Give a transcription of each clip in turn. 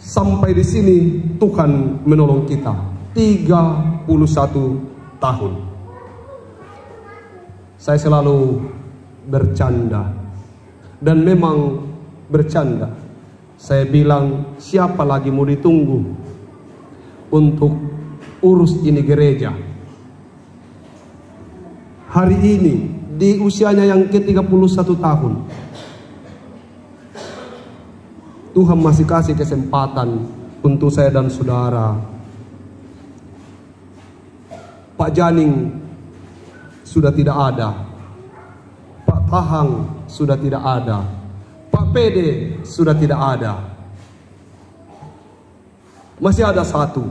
Sampai di sini Tuhan menolong kita 31 tahun. Saya selalu bercanda, dan memang bercanda. Saya bilang, siapa lagi mau ditunggu untuk urus ini gereja? Hari ini di usianya yang ke-31 tahun, Tuhan masih kasih kesempatan untuk saya dan saudara. Pak Janing sudah tidak ada, Pak Tahang sudah tidak ada, Pak Pede sudah tidak ada. Masih ada satu.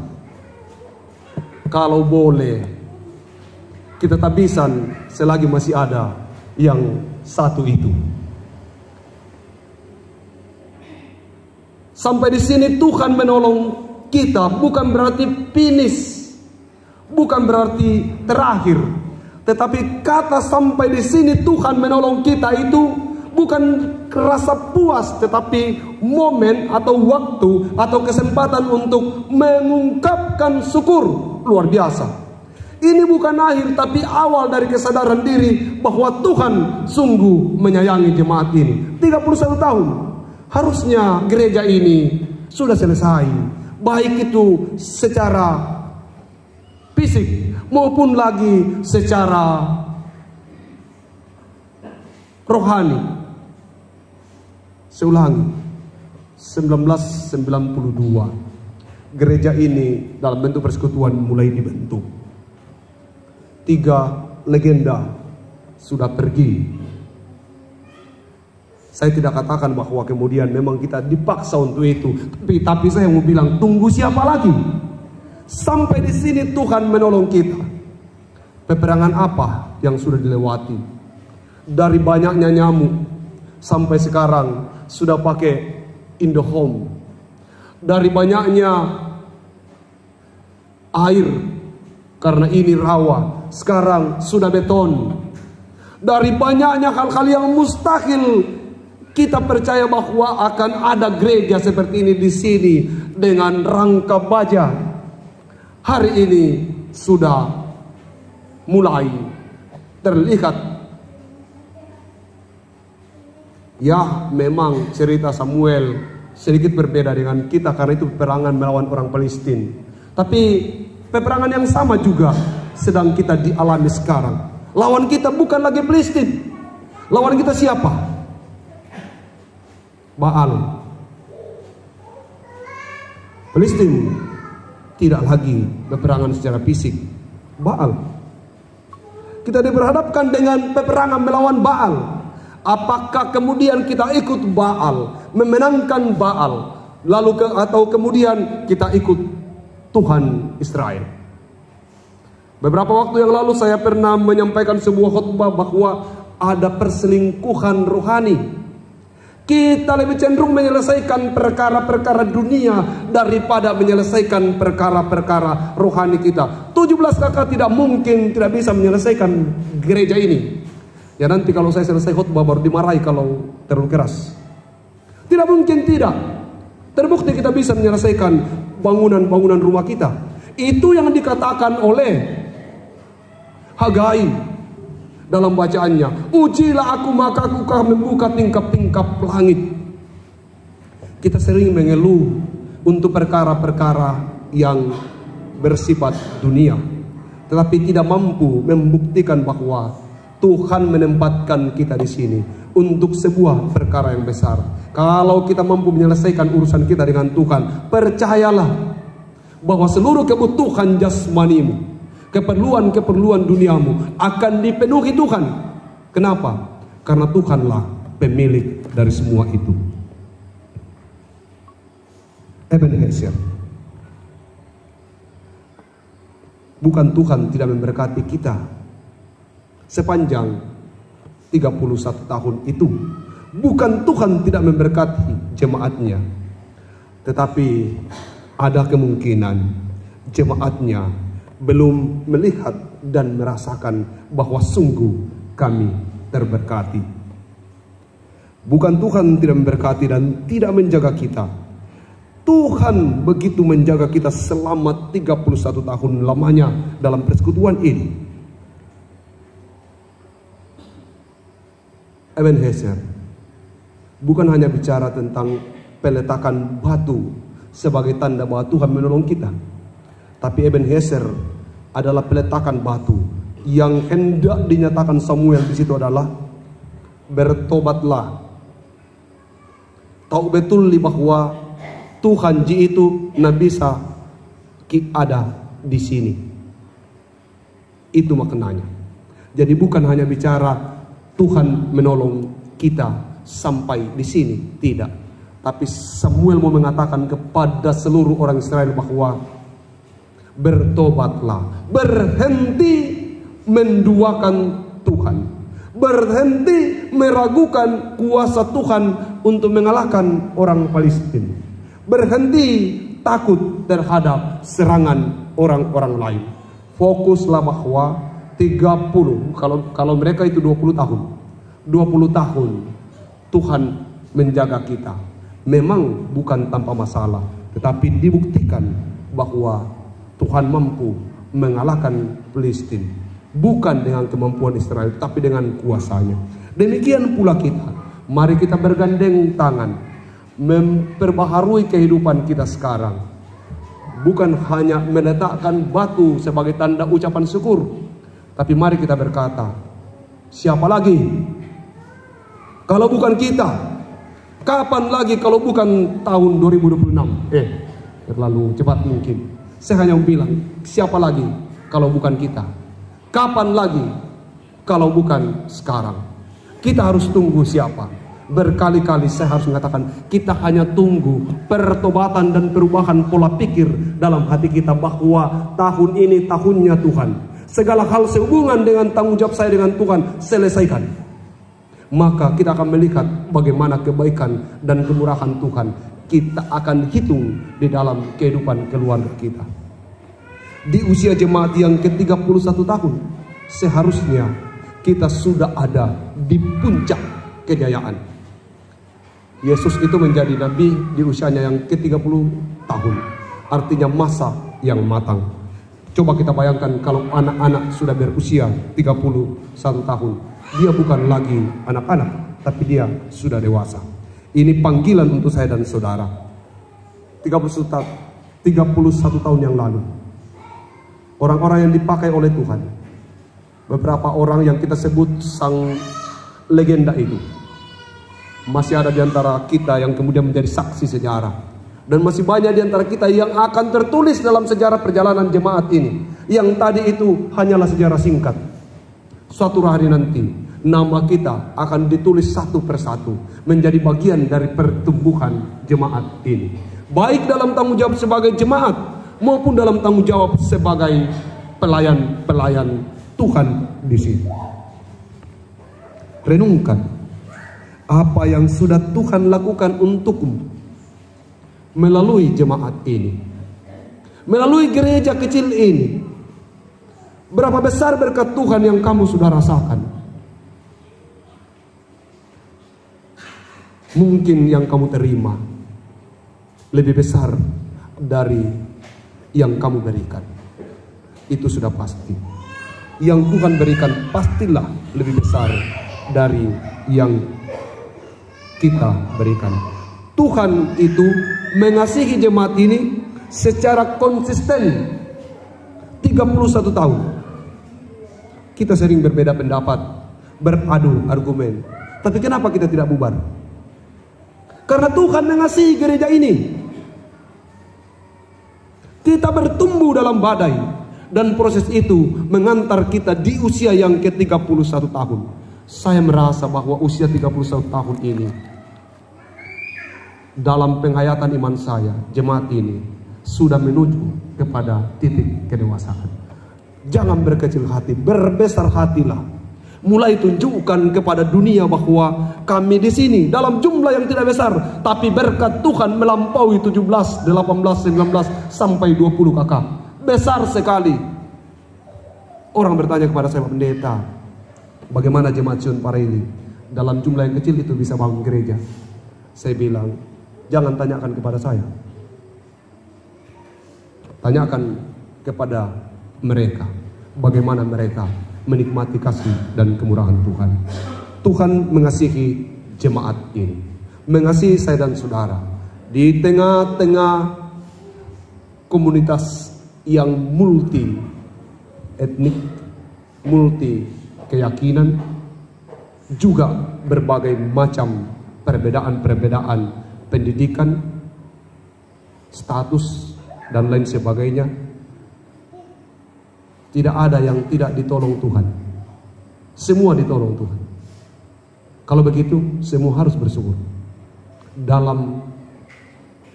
Kalau boleh, kita tabisan selagi masih ada yang satu itu. Sampai di sini Tuhan menolong kita, bukan berarti finish, bukan berarti terakhir. Tetapi kata sampai di sini Tuhan menolong kita itu bukan rasa puas, tetapi momen atau waktu atau kesempatan untuk mengungkapkan syukur luar biasa. Ini bukan akhir, tapi awal dari kesadaran diri bahwa Tuhan sungguh menyayangi jemaat ini. 31 tahun. Harusnya gereja ini sudah selesai, baik itu secara fisik maupun lagi secara rohani. Saya ulangi, 1992 gereja ini dalam bentuk persekutuan mulai dibentuk. 3 legenda sudah pergi. Saya tidak katakan bahwa kemudian memang kita dipaksa untuk itu, tapi saya mau bilang, tunggu siapa lagi? Sampai di sini Tuhan menolong kita. Peperangan apa yang sudah dilewati? Dari banyaknya nyamuk sampai sekarang sudah pakai Indohome. Dari banyaknya air karena ini rawa, sekarang sudah beton. Dari banyaknya hal-hal yang mustahil, kita percaya bahwa akan ada gereja seperti ini di sini dengan rangka baja. Hari ini sudah mulai terlihat. Ya, memang cerita Samuel sedikit berbeda dengan kita karena itu peperangan melawan orang Palestina. Tapi peperangan yang sama juga sedang kita dialami sekarang. Lawan kita bukan lagi Palestina. Lawan kita siapa? Baal. Palestina tidak lagi peperangan secara fisik. Baal. Kita diperhadapkan dengan peperangan melawan Baal. Apakah kemudian kita ikut Baal, memenangkan Baal, lalu atau kemudian kita ikut Tuhan Israel? Beberapa waktu yang lalu saya pernah menyampaikan sebuah khutbah bahwa ada perselingkuhan rohani. Kita lebih cenderung menyelesaikan perkara-perkara dunia daripada menyelesaikan perkara-perkara rohani kita. 17 kakak tidak mungkin tidak bisa menyelesaikan gereja ini. Ya nanti kalau saya selesai khutbah baru dimarahi kalau terlalu keras. Tidak mungkin tidak. Terbukti kita bisa menyelesaikan bangunan-bangunan rumah kita. Itu yang dikatakan oleh Hagai dalam bacaannya, ujilah aku maka aku akan membuka tingkap-tingkap langit. Kita sering mengeluh untuk perkara-perkara yang bersifat dunia, tetapi tidak mampu membuktikan bahwa Tuhan menempatkan kita di sini untuk sebuah perkara yang besar. Kalau kita mampu menyelesaikan urusan kita dengan Tuhan, percayalah bahwa seluruh kebutuhan jasmanimu, keperluan-keperluan duniamu akan dipenuhi Tuhan. Kenapa? Karena Tuhanlah pemilik dari semua itu. Ebenezer. Bukan Tuhan tidak memberkati kita sepanjang 31 tahun itu. Bukan Tuhan tidak memberkati jemaatnya, tetapi ada kemungkinan jemaatnya belum melihat dan merasakan bahwa sungguh kami terberkati. Bukan Tuhan tidak memberkati dan tidak menjaga kita, Tuhan begitu menjaga kita selama 31 tahun lamanya dalam persekutuan ini. Ebenezer bukan hanya bicara tentang peletakan batu sebagai tanda bahwa Tuhan menolong kita, tapi Ebenezer adalah peletakan batu yang hendak dinyatakan Samuel di situ adalah bertobatlah. Tahu betul bahwa Tuhan ji itu bisa ada di sini. Itu maknanya. Jadi bukan hanya bicara Tuhan menolong kita sampai di sini, tidak. Tapi Samuel mau mengatakan kepada seluruh orang Israel bahwa bertobatlah, berhenti menduakan Tuhan, berhenti meragukan kuasa Tuhan untuk mengalahkan orang Palestina, berhenti takut terhadap serangan orang-orang lain. Fokuslah bahwa 30, kalau mereka itu 20 tahun Tuhan menjaga kita. Memang bukan tanpa masalah, tetapi dibuktikan bahwa Tuhan mampu mengalahkan Palestina, bukan dengan kemampuan Israel, tapi dengan kuasanya. Demikian pula kita, mari kita bergandeng tangan memperbaharui kehidupan kita sekarang. Bukan hanya meletakkan batu sebagai tanda ucapan syukur, tapi mari kita berkata, siapa lagi kalau bukan kita? Kapan lagi kalau bukan tahun 2026? Terlalu cepat mungkin. Saya hanya bilang, siapa lagi kalau bukan kita? Kapan lagi kalau bukan sekarang? Kita harus tunggu siapa? Berkali-kali saya harus mengatakan, kita hanya tunggu pertobatan dan perubahan pola pikir dalam hati kita bahwa tahun ini tahunnya Tuhan. Segala hal sehubungan dengan tanggung jawab saya dengan Tuhan, selesaikan. Maka kita akan melihat bagaimana kebaikan dan kemurahan Tuhan kita akan hitung di dalam kehidupan keluarga kita. Di usia jemaat yang ke-31 tahun, seharusnya kita sudah ada di puncak kejayaan. Yesus itu menjadi nabi di usianya yang ke-30 tahun, artinya masa yang matang. Coba kita bayangkan kalau anak-anak sudah berusia 31 tahun. Dia bukan lagi anak-anak, tapi dia sudah dewasa. Ini panggilan untuk saya dan saudara. 31 tahun yang lalu, orang-orang yang dipakai oleh Tuhan, beberapa orang yang kita sebut sang legenda itu, masih ada di antara kita yang kemudian menjadi saksi sejarah. Dan masih banyak di antara kita yang akan tertulis dalam sejarah perjalanan jemaat ini, yang tadi itu hanyalah sejarah singkat. Suatu hari nanti nama kita akan ditulis satu persatu menjadi bagian dari pertumbuhan jemaat ini, baik dalam tanggung jawab sebagai jemaat maupun dalam tanggung jawab sebagai pelayan-pelayan Tuhan di sini. Renungkan apa yang sudah Tuhan lakukan untukmu melalui jemaat ini, melalui gereja kecil ini. Berapa besar berkat Tuhan yang kamu sudah rasakan? Mungkin yang kamu terima lebih besar dari yang kamu berikan. Itu sudah pasti. Yang Tuhan berikan pastilah lebih besar dari yang kita berikan. Tuhan itu mengasihi jemaat ini secara konsisten 31 tahun. Kita sering berbeda pendapat, beradu argumen. Tapi kenapa kita tidak bubar? Karena Tuhan mengasihi gereja ini. Kita bertumbuh dalam badai, dan proses itu mengantar kita di usia yang ke-31 tahun. Saya merasa bahwa usia 31 tahun ini, dalam penghayatan iman saya, jemaat ini sudah menuju kepada titik kedewasaan. Jangan berkecil hati, berbesar hatilah. Mulai tunjukkan kepada dunia bahwa kami di sini dalam jumlah yang tidak besar, tapi berkat Tuhan melampaui 17, 18, 19 sampai 20 kakak. Besar sekali. Orang bertanya kepada saya, Pak Pendeta, bagaimana jemaat Sion Pareli dalam jumlah yang kecil itu bisa bangun gereja? Saya bilang, jangan tanyakan kepada saya, Tanyakan kepada mereka bagaimana mereka menikmati kasih dan kemurahan Tuhan. Tuhan mengasihi jemaat ini, mengasihi saya dan saudara. Di tengah-tengah komunitas yang multi etnik, multi keyakinan, juga berbagai macam perbedaan-perbedaan pendidikan, status, dan lain sebagainya. Tidak ada yang tidak ditolong Tuhan. Semua ditolong Tuhan. Kalau begitu, semua harus bersyukur dalam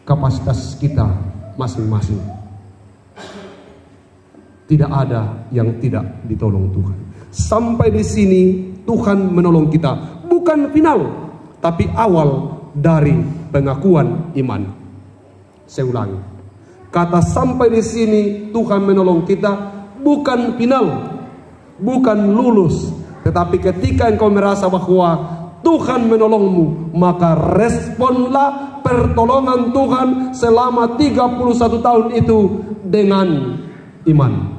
kapasitas kita masing-masing. Tidak ada yang tidak ditolong Tuhan. Sampai di sini Tuhan menolong kita. Bukan final, tapi awal dari pengakuan iman. Saya ulangi. Kata sampai di sini Tuhan menolong kita bukan final, bukan lulus. Tetapi ketika engkau merasa bahwa Tuhan menolongmu, maka responlah pertolongan Tuhan selama 31 tahun itu dengan iman.